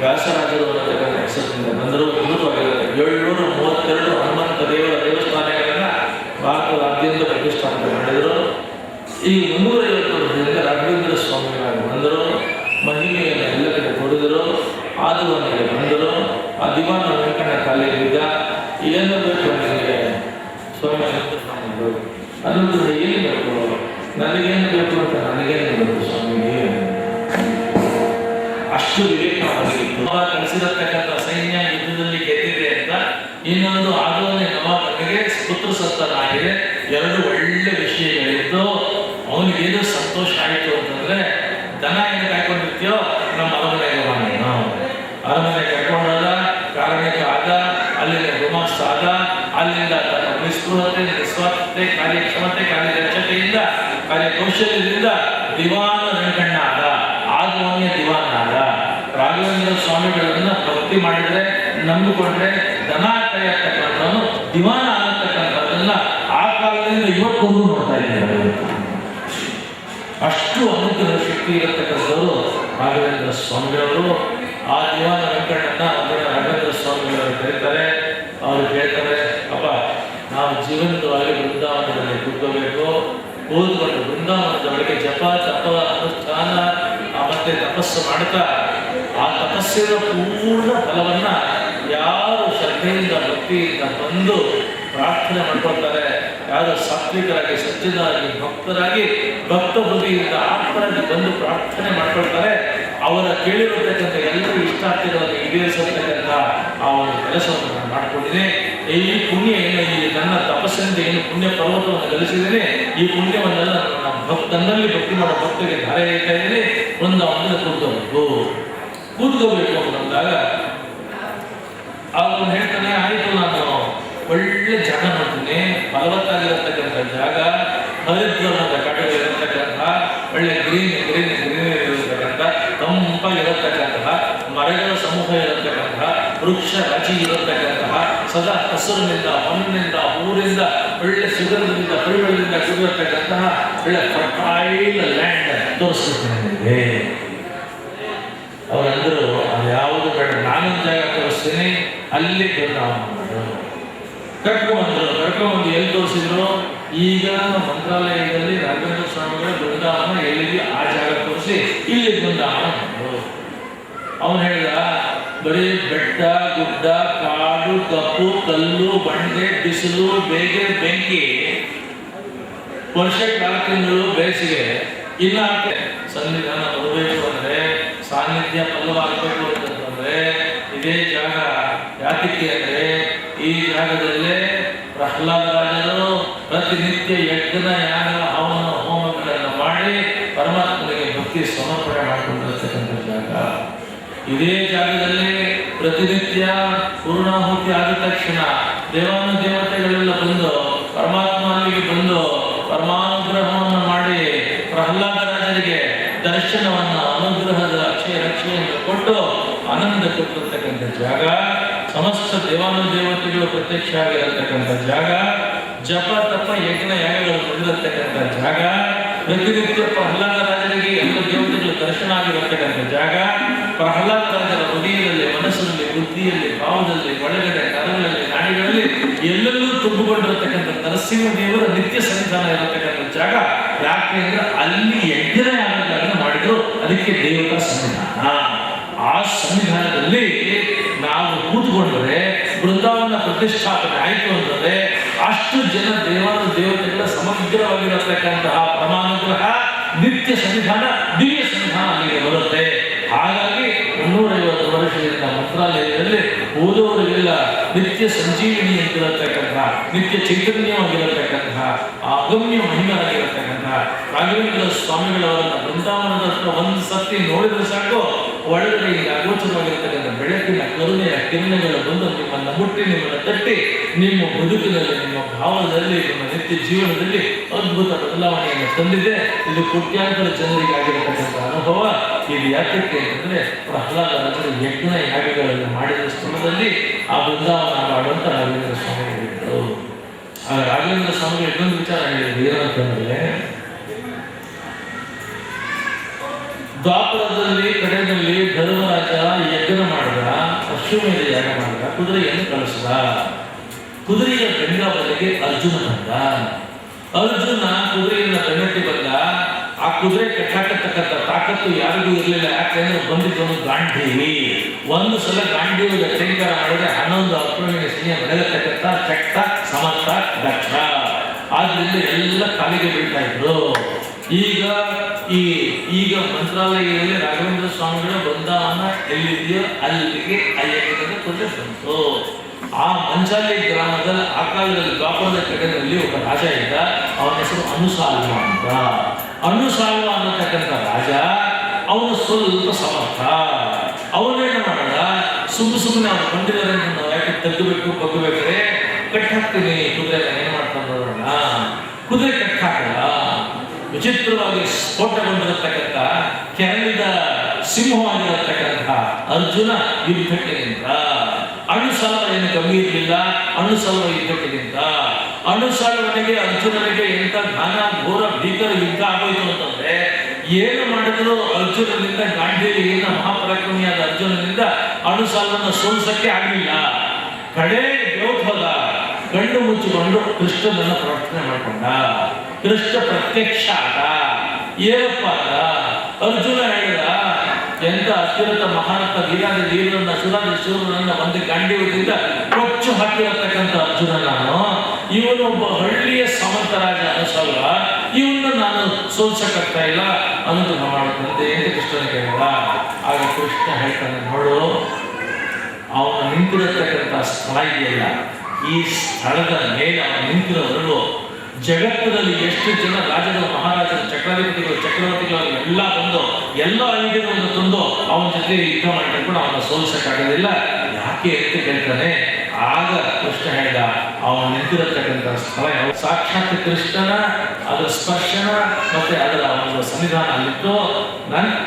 ವ್ಯಾಸರಾಜರು ಅನ್ನತಕ್ಕಂಥ ಹೆಸರಿನಿಂದ ಬಂದರು. ಅದ್ಭುತವಾಗಿರುತ್ತೆ. 732 ಹನುಮಂತ ದೇವರ ದೇವಸ್ಥಾನಗಳನ್ನು ಭಾರತದಾದ್ಯಂತ ಪ್ರತಿಷ್ಠಾಪನೆ ಮಾಡಿದರು. ಈ 350 ವರ್ಷದಿಂದ ರಾಘವೇಂದ್ರ ಸ್ವಾಮಿಗಳಾಗಿ ಬಂದರು. ಮಹಿಮೆಯನ್ನು ಎಲ್ಲ ಕಡೆ ಕೊಡಿದರು. ಆದುವನಿಗೆ ಬಂದರು. ಆ ದಿವಾನ ವೆಂಕಣ್ಣ ಕಾಲಿಗೆ ಬಿದ್ದ. ಏನು ಬೇಕು ನನಗೆ ಸ್ವಾಮಿ ಅನುಗ್ರಹ, ಅನುಗ್ರಹ ಏನು ಬೇಕು, ನನಗೇನು ಬೇಕು ಅಂತ ನನಗೇನು ಬೇಕು ಸ್ವಾಮಿಗೆ. ಅಷ್ಟು ವಿವೇಕವಾಗಿತ್ತು. ಕಳಿಸಿರತಕ್ಕಂಥ ಸೈನ್ಯ ಯುದ್ಧದಲ್ಲಿ ಗೆದ್ದಿದೆ ಅಂತ ಇನ್ನೊಂದು ಆಗೋನೆ ನವಾಬನಿಗೆ ಪುತ್ರ ಸಂತಾನಾಗಿದೆ. 2 ಒಳ್ಳೆ ವಿಷಯಗಳಿದ್ದು ಅವನಿಗೇನು ಸಂತೋಷ ಆಯಿತು ಅಂತಂದ್ರೆ, ದನ ಏನು ಕಾಯ್ಕೊಂಡಿರ್ತೀಯೋ ನಮ್ಮ ಅರಮನೆಗೆ ಮಾಡಿ, ನಾವು ಅರಮನೆ ಕರ್ಕೊಂಡಾದ, ಕಾರಣಿಕ ಆದ, ಅಲ್ಲಿಂದ ಗುಮಾಸ್ತ ಆದ, ಅಲ್ಲಿಂದ ತನ್ನ ನಿಸ್ಪೃಹತೆ, ನಿಸ್ವಾರ್ಥತೆ, ಕಾರ್ಯಕ್ಷಮತೆ, ಕಾರ್ಯದಕ್ಷತೆಯಿಂದ, ಕಾರ್ಯಕೌಶಲ್ಯದಿಂದ ದಿವಾನ ವೆಂಕಣ್ಣ ಆದ. ಆಗಮನೆ ದಿವಾನ ಆದ. ರಾಘವೇಂದ್ರ ಸ್ವಾಮಿಗಳನ್ನು ಭಕ್ತಿ ಮಾಡಿದರೆ, ನಂಬಿಕೊಂಡ್ರೆ ದನ ಕಾಯತಕ್ಕಂಥವನು ದಿವಾನ ಅನ್ನತಕ್ಕಂಥದ್ದನ್ನ ಆ ಕಾಲದಿಂದ ಇವತ್ತೊಂದು ನೋಡ್ತಾ ಇದ್ದಾರೆ. ಅಷ್ಟು ಅನುಗ್ರಹ ಶಕ್ತಿ ಇರತಕ್ಕಂಥವರು ರಾಘವೇಂದ್ರ ಸ್ವಾಮಿಗಳವರು. ಆ ದಿವಾನ ವೆಂಕಣ್ಣನ ರಾಘವೇಂದ್ರ ಸ್ವಾಮಿಗಳವರು ಕರೀತಾರೆ. ಅವರು ಹೇಳ್ತಾರೆ, ಅಪ್ಪ ನಾವು ಜೀವಂತವಾಗಿ ಬೃಂದಾವನದಲ್ಲಿ ಕೂತ್ಕೋಬೇಕು. ಕೂತ್ಕೊಂಡು ಬೃಂದಾವನದ ಒಳಗೆ ಜಪ ತಪ ಅನುಷ್ಠಾನ ಮತ್ತೆ ತಪಸ್ಸು ಮಾಡ್ತಾ ಆ ತಪಸ್ಸಿನ ಪೂರ್ಣ ಫಲವನ್ನ ಯಾರು ಶ್ರದ್ಧೆಯಿಂದ ಭಕ್ತಿಯಿಂದ ಬಂದು ಪ್ರಾರ್ಥನೆ ಮಾಡ್ಕೊಳ್ತಾರೆ, ಯಾರು ಸಾತ್ವಿಕರಾಗಿ ಸಜ್ಜನರಾಗಿ ಭಕ್ತರಾಗಿ ಭಕ್ತ ಬುದ್ಧಿಯಿಂದ ಆತ್ಮರಾಗಿ ಬಂದು ಪ್ರಾರ್ಥನೆ ಮಾಡ್ಕೊಳ್ತಾರೆ, ಅವರ ಕೇಳಿರತಕ್ಕಂಥ ಎಲ್ಲರೂ ಇಷ್ಟಾರ್ಥಗಳನ್ನು ಈಡೇರಿಸತಕ್ಕಂಥ ಆ ಒಂದು ಕೆಲಸವನ್ನು ನಾನು ಮಾಡಿಕೊಂಡಿದ್ದೇನೆ. ಈ ಪುಣ್ಯ ಏನು, ಈ ನನ್ನ ತಪಸ್ಸಿನಿಂದ ಏನು ಪುಣ್ಯ ಪರ್ವತವನ್ನು ಗಳಿಸಿದ್ದೇನೆ, ಈ ಪುಣ್ಯವನ್ನೆಲ್ಲ ನನ್ನಲ್ಲಿ ಭಕ್ತಿ ಮಾಡೋ ಭಕ್ತರಿಗೆ ಧಾರೆ ಹೇಳ್ತಾ ಇದ್ದೀನಿ. ಬೃಂದಾವನದಲ್ಲಿ ಕೂತ್ಕೋಬೇಕು ಅಂತಂದಾಗ ಅವನು ಹೇಳ್ತಾನೆ, ಆಯಿತು ನಾನು ಒಳ್ಳೆ ಜಾಗ ನೋಡ್ತೀನಿ, ಫಲವತ್ತಾಗಿರತಕ್ಕಂಥ ಜಾಗ, ಹರಿದ್ವರ್ಣದ ಕಾಡುಗಳಿರತಕ್ಕಂಥ ಒಳ್ಳೆ ಗ್ರೀನ್ ಇರತಕ್ಕಂಥ, ತಂಪಾಗಿರತಕ್ಕಂತಹ ಮರಗಳ ಸಮೂಹ ಇರತಕ್ಕಂತಹ, ವೃಕ್ಷ ರಾಜಿ ಇರತಕ್ಕಂತಹ, ಸದಾ ಹಸುರಿನಿಂದ, ಮಣ್ಣಿನಿಂದ, ಊರಿಂದ, ಒಳ್ಳೆ ಸುಗಂಧದಿಂದ, ಪರಿಮಳದಿಂದ ಕೂಡಿರತಕ್ಕಂತಹ ಒಳ್ಳೆ ಫರ್ಟೈಲ್ ಲ್ಯಾಂಡ್ ತೋರಿಸ್ತಿದ್ದೇನೆ. ಅವರಂದರು ಅದು ಯಾವುದು ಬೇಡ, ನಾನೊಂದು ಜಾಗ ತೋರಿಸ್ತೀನಿ, ಅಲ್ಲಿ ಕರ್ಕೊಂಡ್ಬಂದು ಎಲ್ಲಿ ತೋರಿಸಿದ್ರು? ಈಗ ಮಂತ್ರಾಲಯದಲ್ಲಿ ರಾಘವೇಂದ್ರ ಸ್ವಾಮಿಗಳ ಬೃಂದಾವನ ಎಲ್ಲಿದೆ ಆ ಜಾಗ ತೋರಿಸಿ ಇಲ್ಲಿ ಬೃಂದಾವನ ಬಂದರು. ಅವನು ಹೇಳಿದ, ಬರೀ ಬೆಟ್ಟ ಗುಡ್ಡ ಕಾಡು ಕಪ್ಪು ಕಲ್ಲು ಬಂಡೆ ಬಿಸಿಲು ಬೇಗೆ ಬೆಂಕಿ, ವರ್ಷಕ್ಕೆ 4 ತಿಂಗಳು ಬೇಸಿಗೆ, ಇಲ್ಲ ಸನ್ನಿಧಾನ ಬರಬೇಕು ಅಂದ್ರೆ, ಸಾನ್ನಿಧ್ಯ ಫಲವಾಗಬೇಕು ಅಂತಂದ್ರೆ ಇದೇ ಜಾಗ. ಯಾತಕ್ಕೆ ಅಂದ್ರೆ ಈ ಜಾಗದಲ್ಲೇ ಪ್ರಹ್ಲಾದ ರಾಜರು ಪ್ರತಿನಿತ್ಯ ಯಜ್ಞ ಯಾಗ ಹವನ ಹೋಮಗಳನ್ನು ಮಾಡಿ ಪರಮಾತ್ಮನಿಗೆ ಭಕ್ತಿ ಸಮರ್ಪಣೆ ಮಾಡಿಕೊಂಡಿರತಕ್ಕಂಥ ಜಾಗ. ಇದೇ ಜಾಗದಲ್ಲಿ ಪ್ರತಿನಿತ್ಯ ಪೂರ್ಣಾಹುತಿ ಆದ ತಕ್ಷಣ ದೇವಾನುದೇವತೆಗಳೆಲ್ಲ ಬಂದು ಪರಮಾತ್ಮ ಅಲ್ಲಿಗೆ ಬಂದು ಪರಮಾನುಗ್ರಹವನ್ನು ಮಾಡಿ ಪ್ರಹ್ಲಾದ ರಾಜರಿಗೆ ದರ್ಶನವನ್ನು, ಅನುಗ್ರಹದ ಅಕ್ಷಯ ರಕ್ಷೆಯನ್ನು ಕೊಟ್ಟು ಆನಂದ ಕೊಟ್ಟಿರ್ತಕ್ಕಂಥ ಜಾಗ. ಸಮಸ್ತ ದೇವಾನುದೇವತೆಗಳು ಪ್ರತ್ಯಕ್ಷ ಆಗಿರತಕ್ಕಂಥ ಜಾಗ. ಜಪ ತಪ ಯಜ್ಞ ಯಾಗಗಳು ನಡೆದಿರತಕ್ಕಂಥ ಜಾಗ. ಪ್ರತಿನಿತ್ಯ ಪ್ರಹ್ಲಾದ ರಾಜರಿಗೆ ಎಲ್ಲ ದೇವತೆಗಳು ದರ್ಶನ ಆಗಿರತಕ್ಕಂಥ ಜಾಗ. ಪ್ರಹ್ಲಾದ ರಾಜರ ಹೃದಯದಲ್ಲಿ, ಮನಸ್ಸಿನಲ್ಲಿ, ಬುದ್ಧಿಯಲ್ಲಿ, ಭಾವದಲ್ಲಿ, ಒಳಗಡೆ ನರಗಳಲ್ಲಿ, ನಾಡಿಗಳಲ್ಲಿ ಎಲ್ಲೆಲ್ಲೂ ತುಂಬಿಕೊಂಡಿರತಕ್ಕಂಥ ನರಸಿಂಹ ದೇವರ ನಿತ್ಯ ಸನ್ನಿಧಾನ ಇರತಕ್ಕಂಥ ಜಾಗ. ಯಾಕೆ ಅಂದ್ರೆ ಅಲ್ಲಿ ಯಜ್ಞ ಯಾಗಗಳನ್ನು ಮಾಡಿದ್ರು, ಅದಕ್ಕೆ ದೇವರ ಸನ್ನಿಧಾನ. ಆ ಸನ್ನಿಧಾನದಲ್ಲಿ ನಾವು ಕೂತ್ಕೊಂಡ್ರೆ ಬೃಂದಾವನ ಪ್ರತಿಷ್ಠಾಪನೆ ಆಯಿತು ಅಂದರೆ ಅಷ್ಟು ಜನ ದೇವತೆಗಳ ಸಮಗ್ರವಾಗಿರತಕ್ಕಂತಹ ಪರಮಾನುಗ್ರಹ, ನಿತ್ಯ ಸನ್ನಿಧಾನ, ದಿವ್ಯ ಸನ್ನಿಧಾನ ಅಲ್ಲಿಗೆ ಬರುತ್ತೆ. ಹಾಗಾಗಿ 350 ವರ್ಷದಿಂದ ಮಂತ್ರಾಲಯದಲ್ಲಿ ಓದುವವರಿಗೆಲ್ಲ ನಿತ್ಯ ಸಂಜೀವಿನಿ ಅಂತಿರತಕ್ಕಂತಹ, ನಿತ್ಯ ಚೈತನ್ಯವಾಗಿರತಕ್ಕಂತಹ, ಅಗಮ್ಯ ಮಹಿಮರಾಗಿರತಕ್ಕಂತಹ ರಾಘವೇಂದ್ರ ಸ್ವಾಮಿಗಳವರನ್ನ ಬೃಂದಾವನದ ಹತ್ರ ಒಂದು ಸತಿ ನೋಡಿದ್ರೆ ಸಾಕು, ಒಳಗಡೆ ಅಗೋಚರವಾಗಿರ್ತಕ್ಕಂಥ ಬೆಳಕಿನ ಕರುಣೆಯ ಕಿರಣಗಳು ಬಂದು ನಿಮ್ಮನ್ನು ಮುಟ್ಟಿ, ನಿಮ್ಮನ್ನು ತಟ್ಟಿ, ನಿಮ್ಮ ಬದುಕಿನಲ್ಲಿ, ನಿಮ್ಮ ಭಾವದಲ್ಲಿ, ನಿಮ್ಮ ನಿತ್ಯ ಜೀವನದಲ್ಲಿ ಅದ್ಭುತ ಬದಲಾವಣೆಯನ್ನು ತಂದಿದೆ. ಇದು ಕೋಟ್ಯಾಂತರ ಜನರಿಗೆ ಆಗಿರತಕ್ಕಂಥ ಅನುಭವ. ಇದು ಯಾತಕ್ಕೆ ಅಂತಂದ್ರೆ ಪ್ರಹ್ಲಾದ ರಾಜರು ಯಜ್ಞ ಯಾಗಗಳನ್ನು ಮಾಡಿದ ಸ್ಥಳದಲ್ಲಿ ಆ ಬೃಂದಾವನ ಮಾಡುವಂತ ರಾಘವೇಂದ್ರ ಸ್ವಾಮಿ ಹೇಳಿದರು. ಆಗ ರಾಘವೇಂದ್ರ ಸ್ವಾಮಿಗಳು ಇನ್ನೊಂದು ವಿಚಾರ ಹೇಳಿದ್ರು. ಏನಂತಂದ್ರೆ, ದ್ವಾಪರದಲ್ಲಿ ಕಡೆಯಲ್ಲಿ ಧರ್ಮರಾಜ ಯಜ್ಞ ಮಾಡಿದ, ಅಶ್ವಮೇಧ ಯಾಗ ಮಾಡಿದ, ಕುದುರೆಯನ್ನು ಕಳಿಸಿದ. ಕುದುರೆಯ ಬೆಂಗಾವಲಿಗೆ ಅರ್ಜುನ ಬಂದ. ಅರ್ಜುನ ಕುದುರೆಯನ್ನು ಬೆನ್ನಟ್ಟಿ ಬಂದ. ಆ ಕುದುರೆ ಕಟ್ಟಾಕತಕ್ಕಂಥ ತಾಕತ್ತು ಯಾರಿಗೂ ಇರಲಿಲ್ಲ. ಯಾಕೆಂದ್ರೆ ಬಂದಿದ್ದವನು ಗಾಂಧೀವಿ. ಒಂದು ಸಲ ಗಾಂಧೀವಿಗೆ ಟೆಂಕರ ಮಾಡಿದ್ರೆ 11 ಅಕ್ರಮಿಕ ಸೈನ್ಯ ಬೆಳೆಯತಕ್ಕಂಥ ಶಕ್ತ, ಸಮರ್ಥ, ದಕ್ಷ. ಆದ್ರಿಂದ ಎಲ್ಲ ಕಾಲಿಗೆ ಬೀಳ್ತಾ ಇದ್ರು. ಈಗ ಮಂತ್ರಾಲಯದಲ್ಲಿ ರಾಘವೇಂದ್ರ ಸ್ವಾಮಿಗಳ ಬೃಂದಾವನ ಎಲ್ಲಿದೆಯೋ ಅಲ್ಲಿಗೆ ಅಯ್ಯಕ್ಕೆ ಕುದುರೆ ಬಂತು. ಆ ಮಂಚಾಲಿ ಗ್ರಾಮದ ಆ ಕಾಲದಲ್ಲಿ ದ್ವಾಪರದ ಕಡೆಯಲ್ಲಿ ಒಬ್ಬ ರಾಜ ಇದ್ದ. ಅವನ ಹೆಸರು ಅನುಸಾಲ್ವ ಅಂತ. ಅನುಸಾಲ್ವ ಅನ್ನತಕ್ಕಂಥ ರಾಜ, ಅವನು ಸ್ವಲ್ಪ ಸಮರ್ಥ. ಅವನೇನು ಮಾಡಲ್ಲ, ಸುಮ್ಮನೆ ಅವನು ಬಂದಿರೋದ್ರೆ ನಾವು ಯಾಕೆ ತಗ್ಗಬೇಕು ಬಗ್ಗಬೇಕಾದ್ರೆ ಕಟ್ಟಾಕ್ತೀನಿ ಕುದುರೆ. ಏನ್ ಮಾಡ್ತಾನೆ ನೋಡೋಣ, ಕುದುರೆ ಕಟ್ಟಾಕಲ್ಲ. ವಿಚಿತ್ರವಾಗಿ ಸ್ಫೋಟಗೊಂಡಿರತಕ್ಕಂಥ ಕೆರಳಿದ ಸಿಂಹವಾಗಿರತಕ್ಕಂಥ ಅರ್ಜುನ ಯುದ್ಧಕ್ಕೆ ನಿಂತ. ಅನುಸಾಲ್ವ ಏನು ಕಮ್ಮಿ ಇರಲಿಲ್ಲ, ಅನುಸಾಲ್ವ ಯುದ್ಧಕ್ಕೆ ನಿಂತ. ಅನುಸಾಲ್ವನಿಗೆ ಅರ್ಜುನನಿಗೆ ಎಂತ ಘನ ಘೋರ ಭೀಕರ ಯುದ್ಧ ಆಗೋಯ್ತು ಅಂತಂದ್ರೆ, ಏನು ಮಾಡಿದ್ರು ಅರ್ಜುನನಿಂದ, ಗಾಂಧೀವಿಯಿಂದ ಮಹಾಪರಾಕ್ರಮಿಯಾದ ಅರ್ಜುನನಿಂದ ಅನುಸಾಲ್ವನ ಸೋಲಿಸಕ್ಕೆ ಆಗಲಿಲ್ಲ. ಕಡೆ ಹೋದ, ಕಣ್ಣು ಮುಚ್ಚಿಕೊಂಡು ಕೃಷ್ಣನನ್ನ ಪ್ರಾರ್ಥನೆ ಮಾಡಿಕೊಂಡ. ಕೃಷ್ಣ ಪ್ರತ್ಯಕ್ಷ ಆದ. ಏನಪ್ಪ ಅದ? ಅರ್ಜುನ ಹೇಳಿದ, ಎಂತ ಅತ್ಯುನ್ನತ ಮಹಾರಥ ವೀರಾದ ವೀರನ್ನ, ಸುರಾದ ಶೂರನನ್ನ ಒಂದು ಗಾಂಡೀವದಿಂದ ಕೊಚ್ಚು ಹಾಕಿರತಕ್ಕಂಥ ಅರ್ಜುನ ನಾನು. ಇವನು ಒಬ್ಬ ಹಳ್ಳಿಯ ಸಾಮಂತ ರಾಜ ಅನುಸಾಲ್ವ, ಇವನ್ನ ನಾನು ಸೋಲ್ಸಕ್ಕಾಗ್ತಾ ಇಲ್ಲ, ಅನುಗ್ರಹ ಮಾಡುತ್ತಂತೆ ಅಂತ ಕೃಷ್ಣನ ಹೇಳಿದ. ಆಗ ಕೃಷ್ಣ ಹೇಳ್ತಾನೆ, ನೋಡು, ಅವನು ನಿಂತಿರತಕ್ಕಂಥ ಸ್ಥಳ ಇದೆಯಲ್ಲ, ಈ ಸ್ಥಳದ ಮೇಲೆ ಅವನು ನಿಂತಿರೋವರೆಗೂ ಜಗತ್ತಿನಲ್ಲಿ ಎಷ್ಟು ಜನ ರಾಜರು, ಮಹಾರಾಜರು, ಚಕ್ರವರ್ತಿಗಳು ಎಲ್ಲ ಬಂದು ಎಲ್ಲ ಆಯುಧಗಳನ್ನು ತಂದು ಅವನ ಜೊತೆ ಯುದ್ಧ ಮಾಡಿಕೊಂಡು ಅವನ ಸೋಲಿಸಕ್ಕಾಗೋದಿಲ್ಲ. ಯಾಕೆ ಅಂತ ಕೇಳ್ತಾನೆ. ಆಗ ಕೃಷ್ಣ ಹೇಳಿದ, ಅವನು ನಿಂತಿರತಕ್ಕಂಥ ಸ್ಥಳ ಸಾಕ್ಷಾತ್ ಕೃಷ್ಣನ ಅದರ ಸ್ಪರ್ಶನ ಮತ್ತೆ ಅದರ ಒಂದು ಸನ್ನಿಧಾನ ಅಲ್ಲಿತ್ತು.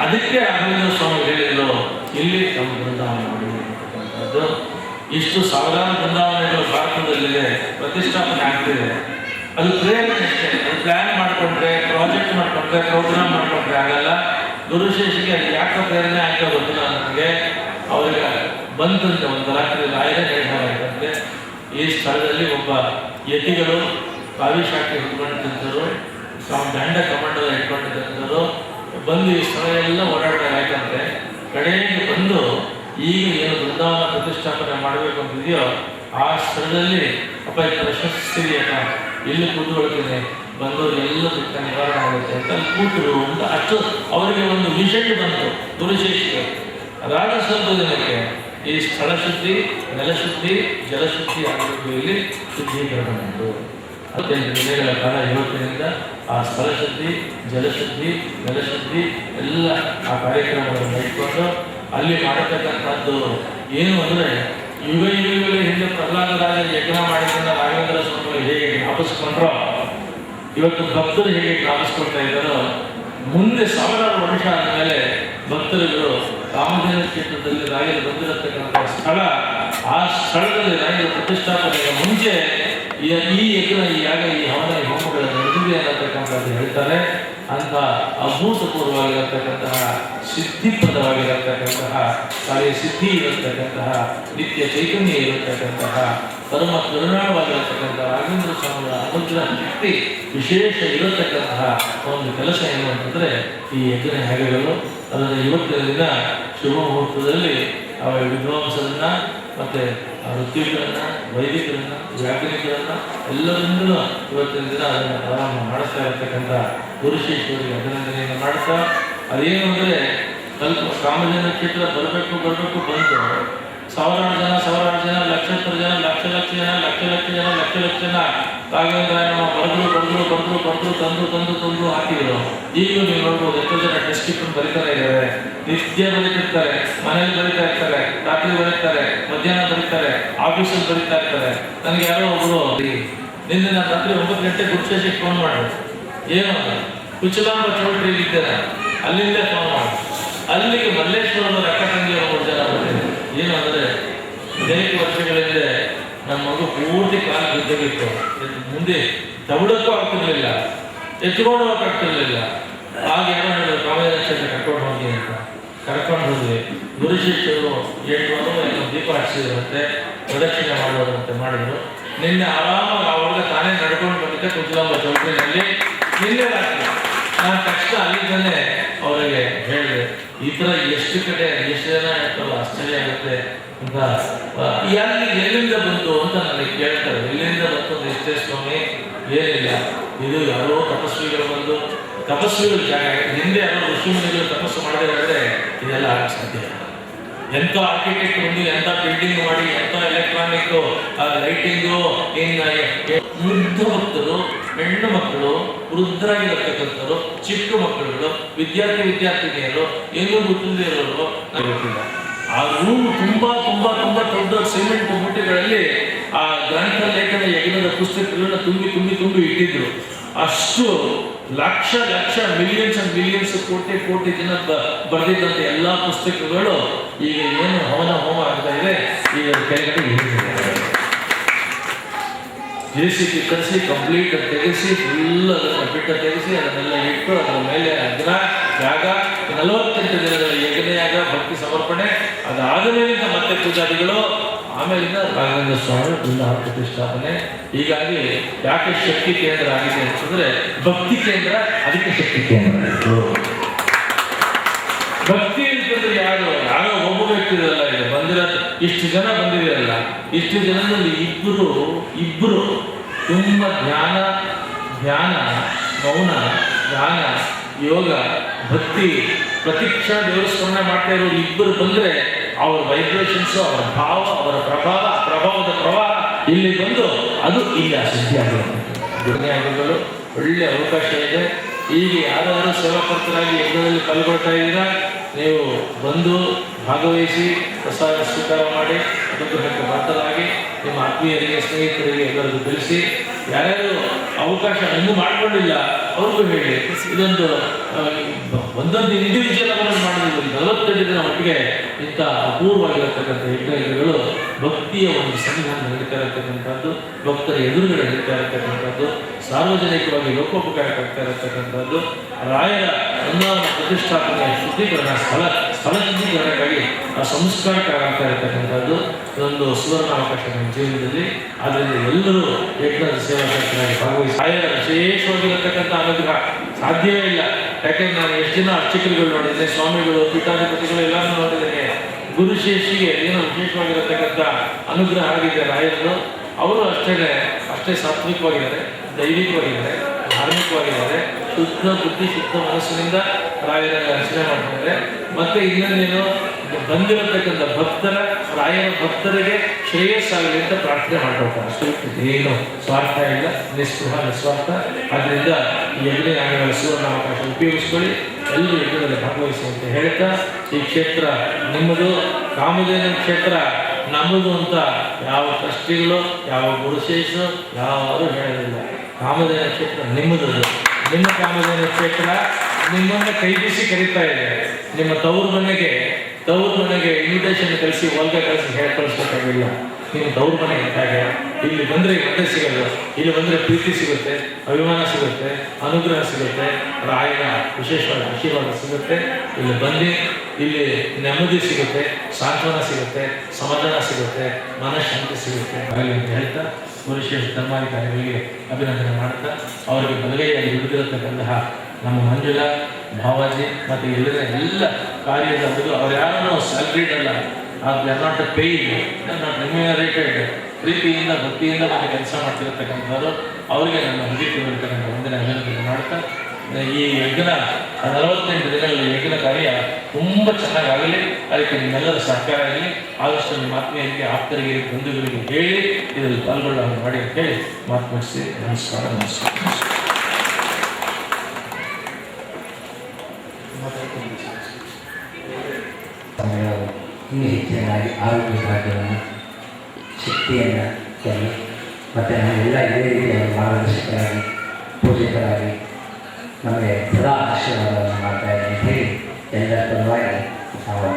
ಅದಕ್ಕೆ ರಾಘವೇಂದ್ರ ಸ್ವಾಮಿ ಹೇಳಿದ್ರು, ಇಲ್ಲಿ ನಮ್ಮ ಬೃಂದಾವನ ಮಾಡಿರ್ತಕ್ಕಂಥದ್ದು. ಇಷ್ಟು ಸಾವಿರಾರು ಬೃಂದಾವನಗಳು ಭಾರತದಲ್ಲಿದೆ, ಪ್ರತಿಷ್ಠಾಪನೆ ಆಗ್ತಿದೆ. ಅದು ಪ್ರೇರಣೆ ಅಷ್ಟೇ. ಅದು ಪ್ಲಾನ್ ಮಾಡಿಕೊಂಡ್ರೆ, ಪ್ರಾಜೆಕ್ಟ್ ಮಾಡಿಕೊಂಡ್ರೆ, ಪ್ರೋಗ್ರಾಮ್ ಮಾಡಿಕೊಂಡ್ರೆ ಆಗಲ್ಲ. ಗುರುಶೇಷಿಗೆ ಅದು ಯಾಕೆ ಪ್ರೇರಣೆ ಆಗ್ತಾ ಗೊತ್ತಿಲ್ಲ ನನಗೆ. ಅವರಿಗೆ ಬಂತಂತೆ ಒಂದು ರಾತ್ರಿ ರಾಯರೇ ಹೇಳಿದಂತೆ, ಈ ಸ್ಥಳದಲ್ಲಿ ಒಬ್ಬ ಯತಿಗಳು ಕಾವಿಶಾಖೆ ಇಟ್ಕೊಂಡಿದ್ದರು, ದಂಡ ಕಮಂಡಲ ಇಟ್ಕೊಂಡಿದ್ದರು, ಬಂದು ಈ ಸ್ಥಳ ಎಲ್ಲ ಓಡಾಡಬೇಕಾಯ್ತಂತೆ. ಕಡೆಗೆ ಬಂದು ಈಗ ಏನು ಬೃಂದಾವನ ಪ್ರತಿಷ್ಠಾಪನೆ ಮಾಡಬೇಕು ಅಂತಿದೆಯೋ ಆ ಸ್ಥಳದಲ್ಲಿ ಅಪ್ಪ ಪ್ರಶಸ್ತಿ ಇಲ್ಲಿ ಕೂತ್ಕೊಳ್ತೀನಿ, ಬಂದವರು ಎಲ್ಲ ದುಃಖ ನಿವಾರಣೆ ಆಗುತ್ತೆ ಅಂತ ಅಲ್ಲಿ ಕೂತರು ಅಂತ ಅಷ್ಟು ಅವರಿಗೆ ಒಂದು ವಿಷಯ ಬಂತು ಗುರುಶೇಷಿಗೆ. ಅದಾದ ಸ್ವಲ್ಪ ದಿನಕ್ಕೆ ಈ ಸ್ಥಳ ಶುದ್ಧಿ, ನೆಲಶುದ್ಧಿ, ಜಲಶುದ್ಧಿ ಆಗಬೇಕು, ಇಲ್ಲಿ ಶುದ್ಧೀಕರಣ ಉಂಟು. 15 ದಿನಗಳ ಕಾಲ ಇವತ್ತಿನಿಂದ ಆ ಸ್ಥಳ ಶುದ್ಧಿ, ಜಲಶುದ್ಧಿ, ನೆಲಶುದ್ಧಿ ಎಲ್ಲ ಆ ಕಾರ್ಯಕ್ರಮಗಳನ್ನು ಇಟ್ಕೊಂಡು ಅಲ್ಲಿ ಮಾಡತಕ್ಕಂಥದ್ದು ಏನು ಅಂದರೆ, ಯುಗಗಳ ಹಿಂದೆ ಪ್ರಹ್ಲಾದರಾಜ ಯಜ್ಞ ಮಾಡಿಕೊಂಡ ರಾಘವೇಂದ್ರ ಸ್ವಾಮಿಗಳು ಹೇಗೆ ಜ್ಞಾಪಿಸ್ಕೊಂಡ್ರೋ, ಇವತ್ತು ಭಕ್ತರು ಹೇಗೆ ಜ್ಞಾಪಿಸ್ಕೊಳ್ತಾ ಇದ್ದಾರೋ, ಮುಂದೆ ಸಾವಿರಾರು ವರ್ಷ ಆದಮೇಲೆ ಭಕ್ತರುಗಳು ಕಾಮಧೇನು ಕ್ಷೇತ್ರದಲ್ಲಿ ರಾಯರು ಬಂದಿರತಕ್ಕಂಥ ಸ್ಥಳ, ಆ ಸ್ಥಳದಲ್ಲಿ ರಾಯರ ಪ್ರತಿಷ್ಠಾಪನೆಗೆ ಮುಂಚೆ ಈ ಯಜ್ಞ, ಈ ಯಾಗ, ಈ ಹವನ, ಈ ಹೋಮಗಳ ನಡೆದಿದೆ ಅನ್ನತಕ್ಕಂಥದ್ದು ಹೇಳ್ತಾರೆ. ಅಂತ ಅಭೂತಪೂರ್ವವಾಗಿರತಕ್ಕಂತಹ ಸಿದ್ಧಿಪ್ರದವಾಗಿರತಕ್ಕಂತಹ ಕಾರ್ಯ ಸಿದ್ಧಿ ಇರತಕ್ಕಂತಹ ನಿತ್ಯ ಚೈತನ್ಯ ಇರತಕ್ಕಂತಹ ಪರಮ ಕರುಣಾವಾಗಿರತಕ್ಕಂತಹ ರಾಘವೇಂದ್ರ ಸ್ವಾಮಿಗಳ ಅನುಗ್ರಹ ಶಕ್ತಿ ವಿಶೇಷ ಇರತಕ್ಕಂತಹ ಒಂದು ಕೆಲಸ ಏನು ಅಂತಂದರೆ ಈ ಯಜ್ಞ ಯಾಗಗಳು. ಅದರ ಇವತ್ತಿನ ದಿನ ಶುಭ ಮುಹೂರ್ತದಲ್ಲಿ ಅವರ ವಿದ್ವಾಂಸರನ್ನ ಮತ್ತು ಋತ್ವಿಕರನ್ನ, ವೈದಿಕರನ್ನ, ವ್ಯಾಕರಣಿಕರನ್ನ ಎಲ್ಲರಿಂದಲೂ ಇವತ್ತಿನ ದಿನ ಅದನ್ನು ಪ್ರಾರಂಭ ಮಾಡಿಸ್ತಾ ಇರತಕ್ಕಂಥ ಗುರುಶೇಶ್ವರಿಗೆ ಅಭಿನಂದನೆಯನ್ನು ಮಾಡ್ತಾ, ಅದೇನು ಅಂದರೆ ಕಾಮಧೇನು ಕ್ಷೇತ್ರ ಬರಬೇಕು ಬಂತು. ಸಾವಿರಾರು ಜನ, ಲಕ್ಷಾಂತರ ಜನ, ಲಕ್ಷ ಜನ ರಾಘವೇಂದ್ರಾಯಣ ಬರೆದ್ರು ತಂದು ಹಾಕಿದ್ರು. ಈಗಲೂ ನೀವು ನೋಡ್ಬೋದು, ಎಷ್ಟೋ ಜನ ಡಿಸ್ಕ್ರಿಪ್ಷನ್ ಬರೀತಾರೆ ಇದ್ದಾರೆ, ನಿತ್ಯ ಬರೀತಿರ್ತಾರೆ, ಮನೇಲಿ ಬರೀತಾ ಇರ್ತಾರೆ, ರಾತ್ರಿ ಬರೀತಾರೆ, ಮಧ್ಯಾಹ್ನ ಬರೀತಾರೆ, ಆಫೀಸಲ್ಲಿ ಬರೀತಾ ಇರ್ತಾರೆ. ನನಗೆ ಯಾರೋ ಒಬ್ಬರು ನಿನ್ನೆ ನಾನು ರಾತ್ರಿ 9 ಗಂಟೆ ಗುರುಶೇಷಿಗೆ ಫೋನ್ ಮಾಡಿದ್ರು. ಏನು ಕುಚಲಾಂಬ ಚೌಟ್ರಿಯಲ್ಲಿ ಇದ್ದಾರೆ, ಅಲ್ಲಿಂದ ಫೋನ್ ಮಾಡಿ ಅಲ್ಲಿಗೆ ಮಲ್ಲೇಶ್ವರದ ಅಕ್ಕ ತಂಗಿಯವರು 3 ಜನ ಬಂದಿದ್ದಾರೆ. ಏನು ಅಂದರೆ ಅನೇಕ ವರ್ಷಗಳಿಂದ ನಮ್ಮ ಮಗು ಪೂರ್ತಿ ಕಾಲು ಬಿದ್ದೋಗಿತ್ತು, ಮುಂದೆ ತಗೊಳ್ಳೋಕ್ಕೂ ಆಗ್ತಿರ್ಲಿಲ್ಲ, ಎತ್ಕೊಂಡು ಹೋಗಕ್ಕಾಗ್ತಿರ್ಲಿಲ್ಲ. ಆಗ ಏನೋ ಹೇಳಿದ್ರು, ಕಾವೇರಿ ಕ್ಷೇತ್ರ ಕರ್ಕೊಂಡು ಹೋಗಿ ಅಂತ ಕರ್ಕೊಂಡು ಹೋದ್ವಿ. ಗುರುಶಿಷ್ಯರು 8 ವಾರ ದೀಪ ಹಚ್ಚಿದ್ರಂತೆ, ಪ್ರದಕ್ಷಿಣೆ ಮಾಡೋದಂತೆ ಮಾಡಿದ್ರು. ನಿನ್ನೆ ಆರಾಮಾಗಿ ಅವ್ರಿಗೆ ತಾನೇ ನಡ್ಕೊಂಡು ಬಂದಿದ್ದೆ ಕುಚಲಾಂಬ ಚೌಟ್ರಿನಲ್ಲಿ. ನಿನ್ನೆ ರಾತ್ರಿ ನಾನು ತಕ್ಷಣ ಅಲ್ಲಿಂದಲೇ ಅವರಿಗೆ ಹೇಳಿದೆ, ಈ ಥರ ಎಷ್ಟು ಕಡೆ ಎಷ್ಟು ಜನ ಇರ್ತಲ್ಲ, ಆಶ್ಚರ್ಯ ಆಗುತ್ತೆ ಅಂತ. ಎಲ್ಲಿಂದ ಬಂತು ಅಂತ ನನಗೆ ಕೇಳ್ತಾರೆ. ಎಲ್ಲಿಂದ ಬಂತು ಎಷ್ಟೇ ಸ್ವಾಮಿ? ಏನಿಲ್ಲ, ಇದು ಯಾರೋ ತಪಸ್ವಿಗಳು ಬಂದು ತಪಸ್ವಿಗಳು ಜಾಗ, ಹಿಂದೆ ಯಾರೋ ಋಷಿಮುನಿಗಳು ತಪಸ್ಸು ಮಾಡದೇ ಇದ್ದರೆ ಇದೆಲ್ಲ ಆಗಕ್ಕೆ ಸಾಧ್ಯ. ಎಂಥ ಆರ್ಕಿಟೆಕ್ಟ್ ಬಂದು ಎಂಥ ಬಿಲ್ಡಿಂಗ್ ಮಾಡಿ, ಎಂಥ ಎಲೆಕ್ಟ್ರಾನಿಕ್ ಲೈಟಿಂಗು, ವೃದ್ಧ ಭಕ್ತರು, ಹೆಣ್ಣು ಮಕ್ಕಳು, ವೃದ್ಧರಾಗಿರತಕ್ಕಂಥವ್ರು, ಚಿಕ್ಕ ಮಕ್ಕಳುಗಳು, ವಿದ್ಯಾರ್ಥಿನಿಯರು, ಏನೂ ಗೊತ್ತಿಲ್ಲದೆ ಇರೋರು ಗೊತ್ತಿಲ್ಲ. ಆ ರೂಮ್ ತುಂಬಾ ದೊಡ್ಡ ಸಿಮೆಂಟ್ ಮೂಟೆಗಳಲ್ಲಿ ಆ ಗ್ರಂಥ ಲೇಖನ ಯಜ್ಞದ ಪುಸ್ತಕಗಳನ್ನ ತುಂಬಿ ಇಟ್ಟಿದ್ರು. ಅಷ್ಟು ಲಕ್ಷ ಮಿಲಿಯನ್ಸ್ ಅಂಡ್ ಮಿಲಿಯನ್ಸ್, ಕೋಟಿ ಜನ ಬರೆದಿದ್ದಂಥ ಎಲ್ಲ ಪುಸ್ತಕಗಳು ಈಗ ಏನು ಹವನ ಹೋಮ ಆಗ್ತಾ ಇದೆ, ಈಗ ಕೆಳಗಡೆ JCB ಕರೆಸಿ ಕಂಪ್ಲೀಟ್ ತೆಗೆಸಿ ಫುಲ್ ಅದನ್ನು ಬಿಟ್ಟು ತೆಗೆಸಿ ಅದನ್ನೆಲ್ಲ ಇಟ್ಟು ಅದರ ಮೇಲೆ ಅಗ್ನ ಯಾಗ 48 ದಿನಗಳ ಯಜ್ಞ ಯಾಗ, ಭಕ್ತಿ ಸಮರ್ಪಣೆ, ಅದಾದ ಮೇಲಿಂದ ಮತ್ತೆ ಪೂಜಾದಿಗಳು, ಆಮೇಲಿಂದ ರಾಘವೇಂದ್ರ ಸ್ವಾಮಿ ಬೃಂದಾವನ ಪ್ರತಿಷ್ಠಾಪನೆ. ಹೀಗಾಗಿ ಯಾಕೆ ಶಕ್ತಿ ಕೇಂದ್ರ ಆಗಿದೆ ಅಂತಂದ್ರೆ ಭಕ್ತಿ ಕೇಂದ್ರ, ಅದಕ್ಕೆ ಶಕ್ತಿ ಕೇಂದ್ರ. ಭಕ್ತಿ ಅಂತಂದ್ರೆ ಯಾರೋ ಒಬ್ಬ ವ್ಯಕ್ತಿ ಇರಲ್ಲ, ಇದೆ ಬಂದಿರೋ ಇಷ್ಟು ಜನ ಬಂದಿದೆಯಲ್ಲ, ಇಷ್ಟು ಜನದಲ್ಲಿ ಇಬ್ಬರು ತುಂಬ ಧ್ಯಾನ, ಮೌನ, ಧ್ಯಾನ, ಯೋಗ, ಭಕ್ತಿ, ಪ್ರತಿಕ್ಷಾ ದೇವರ ಸ್ಮರಣೆ ಮಾಡ್ತಾ ಇರೋರು ಇಬ್ಬರು ಬಂದರೆ ಅವರ ವೈಬ್ರೇಷನ್ಸು, ಅವರ ಭಾವ, ಅವರ ಪ್ರಭಾವದ ಪ್ರವಾಹ ಇಲ್ಲಿ ಬಂದು ಅದು ಇಲ್ಲಿ ಆ ಸಿದ್ಧಿ ಆಗಿರುತ್ತೆ. ಜ್ಞಾನಿಗಳು ಒಳ್ಳೆ ಅವಕಾಶ ಇದೆ. ಈಗ ಯಾರಾದರೂ ಸೇವಾಕರ್ತರಾಗಿ ಯಜ್ಞದಲ್ಲಿ ಪಾಲ್ಗೊಳ್ತಾ ಇದ್ದೀರಾ, ನೀವು ಬಂದು ಭಾಗವಹಿಸಿ ಪ್ರಸಾದ ಸ್ವೀಕಾರ ಮಾಡಿ ಅನುಗ್ರಹಕ್ಕೆ ಪಾತ್ರರಾಗಿ ನಿಮ್ಮ ಆತ್ಮೀಯರಿಗೆ ಸ್ನೇಹಿತರಿಗೆ ಎಲ್ಲರಿಗೂ ತಿಳಿಸಿ. ಯಾರ್ಯಾರು ಅವಕಾಶ ಇನ್ನೂ ಮಾಡ್ಕೊಂಡಿಲ್ಲ ಅವ್ರಿಗೂ ಹೇಳಿ. ಇದೊಂದು ಒಂದೊಂದು ಇಂಡಿವಿಜುವಲ್ ಅವರನ್ನು ಮಾಡಿದ್ದೀವಿ. 42 ದಿನ ಒಟ್ಟಿಗೆ ಇಂಥ ಅಪೂರ್ವವಾಗಿರತಕ್ಕಂಥ ಯಜ್ಞಗಳು ಭಕ್ತಿಯ ಒಂದು ಸಂವಿಧಾನ ನಡೀತಾ ಇರತಕ್ಕಂಥದ್ದು, ಭಕ್ತರ ಎದುರುಗಡೆ ನಡೀತಾ ಇರತಕ್ಕಂಥದ್ದು, ಸಾರ್ವಜನಿಕವಾಗಿ ಲೋಕೋಪಕಾರಕ್ಕಾಗ್ತಾ ಇರತಕ್ಕಂಥದ್ದು, ರಾಯರ ಅನುದಾನ ಪ್ರತಿಷ್ಠಾಪನೆಯ ಶುದ್ಧೀಕರಣ ಸ್ಥಳ ಶುದ್ಧೀಕರಣಕ್ಕಾಗಿ ಆ ಸಂಸ್ಕಾರಕ್ಕಾಗ್ತಾ ಇರತಕ್ಕಂಥದ್ದು ಇದೊಂದು ಸುವರ್ಣಾವಕಾಶ ನಮ್ಮ ಜೀವನದಲ್ಲಿ. ಆದ್ದರಿಂದ ಎಲ್ಲರೂ ಯಜ್ಞದ ಸೇವಾಕರ್ತರಾಗಿ ಭಾಗವಹಿಸಿ ರಾಯರ ವಿಶೇಷವಾಗಿರತಕ್ಕಂಥ ಅನುಗ್ರಹ ಸಾಧ್ಯವೇ ಇಲ್ಲ. ಯಾಕೆಂದ್ರೆ ನಾನು ಎಷ್ಟು ಜನ ಅರ್ಚಕರುಗಳು ನೋಡಿದ್ದೇನೆ, ಸ್ವಾಮಿಗಳು, ಪೀಠಾಧಿಪತಿಗಳು ಎಲ್ಲರೂ ನೋಡಿದ್ದೇನೆ. ಗುರುಶೇಷಿಗೆ ಏನೋ ವಿಶೇಷವಾಗಿರತಕ್ಕಂಥ ಅನುಗ್ರಹ ಆಗಿದೆ ರಾಯರದು. ಅವರು ಅಷ್ಟೇ ಸಾತ್ವಿಕವಾಗಿದ್ದಾರೆ, ದೈವಿಕವಾಗಿದ್ದಾರೆ, ಧಾರ್ಮಿಕವಾಗಿದ್ದಾರೆ, ಶುದ್ಧ ಬುದ್ಧಿ ಶುದ್ಧ ಮನಸ್ಸಿನಿಂದ ರಾಯರ ರಚನೆ ಮಾಡ್ತಾರೆ. ಮತ್ತೆ ಇನ್ನೊಂದೇನು, ಬಂದಿರತಕ್ಕಂಥ ರಾಯರ ಭಕ್ತರಿಗೆ ಶ್ರೇಯಸ್ಸಾಗಲಿ ಅಂತ ಪ್ರಾರ್ಥನೆ ಮಾಡ್ಕೊಳ್ತಾರೆ. ಅಷ್ಟೇ, ಏನು ಸ್ವಾರ್ಥ ಇಲ್ಲ, ನಿಸ್ವಾರ್ಥ. ಆದ್ದರಿಂದ ಈ ಯಜ್ಞಗಳ ಸುವರ್ಣಾವಕಾಶ ಉಪಯೋಗಿಸ್ಕೊಳ್ಳಿ, ಎಲ್ಲರೂ ಯಜ್ಞದಲ್ಲಿ ಭಾಗವಹಿಸುವಂತ ಹೇಳ್ತಾ, ಈ ಕ್ಷೇತ್ರ ನಿಮ್ಮದು, ಕಾಮಧೇನು ಕ್ಷೇತ್ರ ನಮ್ಮದು ಅಂತ ಯಾವ ಟ್ರಸ್ಟಿಗಳು, ಯಾವ ಗುರುಶೇಷ ಯಾರು ಹೇಳೋದಿಲ್ಲ. ಕಾಮಧೇನು ಕ್ಷೇತ್ರ ನಿಮ್ಮದು. ನಿಮ್ಮ ಕಾಮಧೇನು ಕ್ಷೇತ್ರ ನಿಮ್ಮನ್ನು ಕೈ ಬೀಸಿ ಕರೀತಾ ಇದೆ. ನಿಮ್ಮ ತವರು ಮನೆಗೆ ಇನ್ವಿಟೇಷನ್ ಕಳಿಸಿ, ಹೊಲ್ಗೆ ಕಳಿಸಿ ಹೇಳಿ ಕಳಿಸ್ಬೇಕಾಗಿಲ್ಲ. ನಿಮ್ಮ ತವ್ರ ಮನೆಗೆ ಹಾಗೆ ಇಲ್ಲಿ ಬಂದರೆ ಮತ್ತೆ ಸಿಗೋದು, ಇಲ್ಲಿ ಬಂದರೆ ಪ್ರೀತಿ ಸಿಗುತ್ತೆ, ಅಭಿಮಾನ ಸಿಗುತ್ತೆ, ಅನುಗ್ರಹ ಸಿಗುತ್ತೆ, ರಾಯನ ವಿಶೇಷವಾದ ಆಶೀರ್ವಾದ ಸಿಗುತ್ತೆ. ಇಲ್ಲಿ ಬಂದು ಇಲ್ಲಿ ನೆಮ್ಮದಿ ಸಿಗುತ್ತೆ, ಸಾಂತ್ವನ ಸಿಗುತ್ತೆ, ಸಮಾಧಾನ ಸಿಗುತ್ತೆ, ಮನಃಶಾಂತಿ ಸಿಗುತ್ತೆ ಅಂತ ಹೇಳ್ತಾ ವಿಶೇಷ ಧರ್ಮಾಧಿಕಾರಿಗಳಿಗೆ ಅಭಿನಂದನೆ ಮಾಡ್ತಾ, ಅವರಿಗೆ ಬಲಗೈಯಲ್ಲಿ ಹಿಡಿದಿರತಕ್ಕಂತಹ ನಮ್ಮ ಮಂಜುಳಾ ಭಾವಾಜಿ ಮತ್ತು ಎಲ್ಲ ಕಾರ್ಯದ ಅವ್ರು ಯಾರನ್ನೂ ಸ್ಯಾಲ್ರಿಡ್ ಅಲ್ಲ, they are not paid, they are not remunerated. ಪ್ರೀತಿಯಿಂದ ಭಕ್ತಿಯಿಂದ ಮತ್ತೆ ಕೆಲಸ ಮಾಡ್ತಿರತಕ್ಕಂಥವ್ರು ಅವರಿಗೆ ನನ್ನ ಹೃದಯವಾಗಿರ್ತಕ್ಕಂಥ ವಂದನೆ ಅಭಿನಂದನೆ ಮಾಡ್ತಾ, ಈ ಯಜ್ಞ 48 ದಿನಗಳ ಯಜ್ಞ ಕಾರ್ಯ ತುಂಬ ಚೆನ್ನಾಗಾಗಲಿ, ಅದಕ್ಕೆ ನಿಮ್ಮೆಲ್ಲರ ಸಹಕಾರ ಆಗಲಿ. ಆದಷ್ಟು ನಿಮ್ಮ ಆತ್ಮೀಯರಿಗೆ, ಆಪ್ತರಿಗೆ, ಬಂಧುಗಳಿಗೆ ಹೇಳಿ ಇದರಲ್ಲಿ ಪಾಲ್ಗೊಳ್ಳುವ ಮಾಡಿ ಅಂತ ಹೇಳಿ ಮಾತು ಮುಗಿಸಿ ನಮಸ್ಕಾರ. ಇನ್ನೂ ಹೆಚ್ಚಿನಾಗಿ ಆರೋಗ್ಯ ಭಾಗ್ಯವನ್ನು, ಶಕ್ತಿಯನ್ನು ಕೊಡಿ. ಮತ್ತು ನಾವೆಲ್ಲ ಇದೇ ರೀತಿಯ ಮಾರ್ಗದರ್ಶಕರಾಗಿ, ಪೂಜಕರಾಗಿ ನಮಗೆ ಸದಾ ಆಶೀರ್ವಾದವನ್ನು ಮಾಡ್ತಾ ಇದ್ದೀನಿ ಅಂತ ಹೇಳಿ ಎಲ್ಲರ ಪರವಾಗಿ ನಾವು